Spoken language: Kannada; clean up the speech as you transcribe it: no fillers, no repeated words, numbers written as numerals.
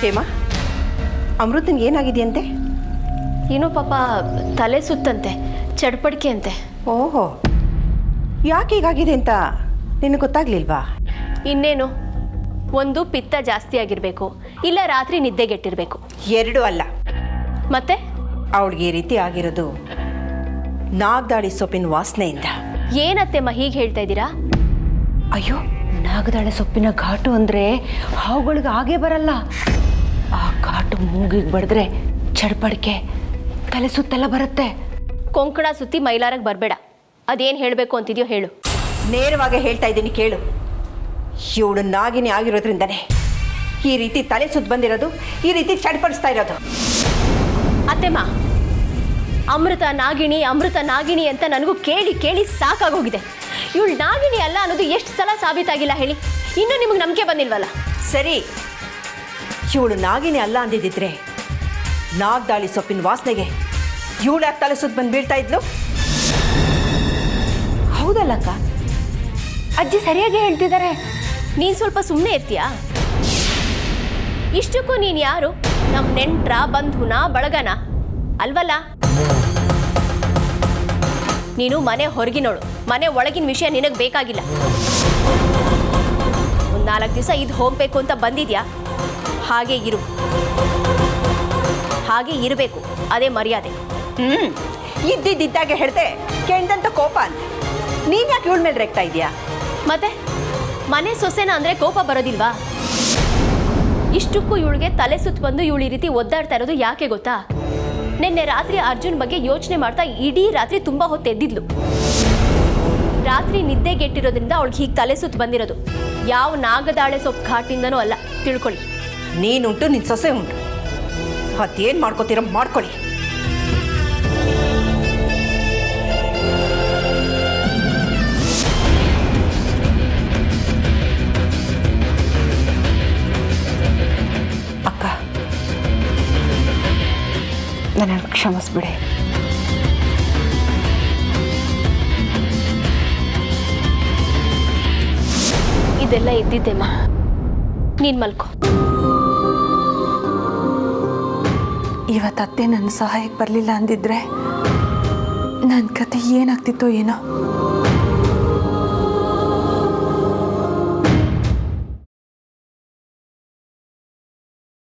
ಯಾಕೇಮ್ಮ ಅಮೃತನ್ ಏನಾಗಿದೆಯಂತೆ? ಏನೋ ಪಾಪ ತಲೆ ಸುತ್ತಂತೆ, ಚಡ್ಪಡಿಕೆ ಅಂತೆ. ಓಹೋ, ಯಾಕೆ ಹೀಗಾಗಿದೆ ಅಂತ ನಿನಗೆ ಗೊತ್ತಾಗ್ಲಿಲ್ವಾ? ಇನ್ನೇನು, ಒಂದು ಪಿತ್ತ ಜಾಸ್ತಿ ಆಗಿರಬೇಕು, ಇಲ್ಲ ರಾತ್ರಿ ನಿದ್ದೆಗೆಟ್ಟಿರಬೇಕು. ಎರಡೂ ಅಲ್ಲ. ಮತ್ತೆ ಅವಳಿಗೆ ಈ ರೀತಿ ಆಗಿರೋದು ನಾಗದಾಳಿ ಸೊಪ್ಪಿನ ವಾಸನೆಯಿಂದ. ಏನತ್ತೆಮ್ಮ ಹೀಗೆ ಹೇಳ್ತಾ ಇದ್ದೀರಾ? ಅಯ್ಯೋ, ನಾಗದಾಳೆ ಸೊಪ್ಪಿನ ಘಾಟು ಅಂದರೆ ಹಾವುಗಳಿಗೆ ಹಾಗೇ ಬರಲ್ಲ. ಆ ಘಾಟು ಮೂಗಿಗೆ ಬಡಿದ್ರೆ ಚಡ್ಪಡಿಕೆ, ತಲೆ ಸುತ್ತೆಲ್ಲ ಬರುತ್ತೆ. ಕೊಂಕಣ ಸುತ್ತಿ ಮೈಲಾರಕ್ಕೆ ಬರಬೇಡ. ಅದೇನು ಹೇಳಬೇಕು ಅಂತಿದೆಯೋ ಹೇಳು. ನೇರವಾಗಿ ಹೇಳ್ತಾ ಇದ್ದೀನಿ ಕೇಳು. ಇವಳು ನಾಗಿನಿ ಆಗಿರೋದ್ರಿಂದನೇ ಈ ರೀತಿ ತಲೆ ಸುತ್ತ ಬಂದಿರೋದು, ಈ ರೀತಿ ಚಡ್ಪಡಿಸ್ತಾ ಇರೋದು. ಅತ್ತೆಮ್ಮ, ಅಮೃತ ನಾಗಿಣಿ ಅಂತ ನನಗೂ ಕೇಳಿ ಕೇಳಿ ಸಾಕಾಗೋಗಿದೆ. ಇವಳು ನಾಗಿಣಿ ಅಲ್ಲ ಅನ್ನೋದು ಎಷ್ಟು ಸಲ ಸಾಬೀತಾಗಿಲ್ಲ ಹೇಳಿ? ಇನ್ನೂ ನಿಮಗೆ ನಂಬಿಕೆ ಬಂದಿಲ್ವಲ್ಲ? ಸರಿ, ಇವಳು ನಾಗಿನಿ ಅಲ್ಲ ಅಂದಿದ್ದಿದ್ರೆ ನಾಗದಾಳಿ ಸೊಪ್ಪಿನ ವಾಸನೆಗೆ ಇವಳು ಯಾಕೆ ತಲೆ ಸುತ್ತ ಬಂದು ಬೀಳ್ತಾ ಇದ್ಲು? ಹೌದಲ್ಲಕ್ಕ, ಅಜ್ಜಿ ಸರಿಯಾಗಿ ಹೇಳ್ತಿದ್ದಾರೆ. ನೀನು ಸ್ವಲ್ಪ ಸುಮ್ಮನೆ ಇರ್ತೀಯಾ? ಇಷ್ಟಕ್ಕೂ ನೀನು ಯಾರು? ನಮ್ಮ ನೆಂಟ್ರ, ಬಂಧುನ, ಬಳಗನ ಅಲ್ವಲ್ಲ? ನೀನು ಮನೆ ಹೊರಗಿನೋಳು, ಮನೆ ಒಳಗಿನ ವಿಷಯ ನಿನಗೆ ಬೇಕಾಗಿಲ್ಲ. ಒಂದು 4 ದಿವಸ ಇದು ಹೋಗಬೇಕು ಅಂತ ಬಂದಿದ್ಯಾ? ಹಾಗೆ ಇರು, ಹಾಗೆ ಇರಬೇಕು, ಅದೇ ಮರ್ಯಾದೆ. ಇದ್ದಿದ್ದಾಗೆ ಹೇಳ್ದೆ ಕೆಂಡಂತ ಕೋಪ ಅಂತ. ನೀನು ಯಾಕೆ ಇವಳ ಮೇಲೆ ರೇಗ್ತಾ ಇದೆಯಾ? ಮತ್ತೆ ಮನೆ ಸೊಸೆನ ಅಂದರೆ ಕೋಪ ಬರೋದಿಲ್ವಾ? ಇಷ್ಟಕ್ಕೂ ಇವಳಿಗೆ ತಲೆ ಸುತ್ತ ಬಂದು ಇವಳು ಈ ರೀತಿ ಒದ್ದಾಡ್ತಾ ಇರೋದು ಯಾಕೆ ಗೊತ್ತಾ? ನಿನ್ನೆ ರಾತ್ರಿ ಅರ್ಜುನ್ ಬಗ್ಗೆ ಯೋಚನೆ ಮಾಡ್ತಾ ಇಡೀ ರಾತ್ರಿ ತುಂಬ ಹೊತ್ತು ಎದ್ದಿದ್ಲು. ರಾತ್ರಿ ನಿದ್ದೆಗೆಟ್ಟಿರೋದ್ರಿಂದ ಅವಳಿಗೆ ಹೀಗೆ ತಲೆ ಸುತ್ತ ಬಂದಿರೋದು. ಯಾವ ನಾಗದಾಳೆ ಸೊಪ್ಪು ಘಾಟಿಂದನೂ ಅಲ್ಲ, ತಿಳ್ಕೊಳ್ಳಿ. ನೀನುಂಟು, ನಿನ್ನ ಸೊಸೆ ಉಂಟು. ಅದೇನು ಮಾಡ್ಕೋತೀರ ಮಾಡ್ಕೊಳ್ಳಿ. ಅಕ್ಕ, ನನ್ನನ್ನು ಕ್ಷಮಿಸ್ಬಿಡಿ. ಇದೆಲ್ಲ ಇದ್ದಿದ್ದೆಮ್ಮ, ನೀನು ಮಲ್ಕೋ. ಇವತ್ತತ್ತೆ ನನ್ನ ಸಹಾಯಕ್ಕೆ ಬರಲಿಲ್ಲ ಅಂದಿದ್ರೆ ನನ್ನ ಕತೆ ಏನಾಗ್ತಿತ್ತೋ ಏನೋ.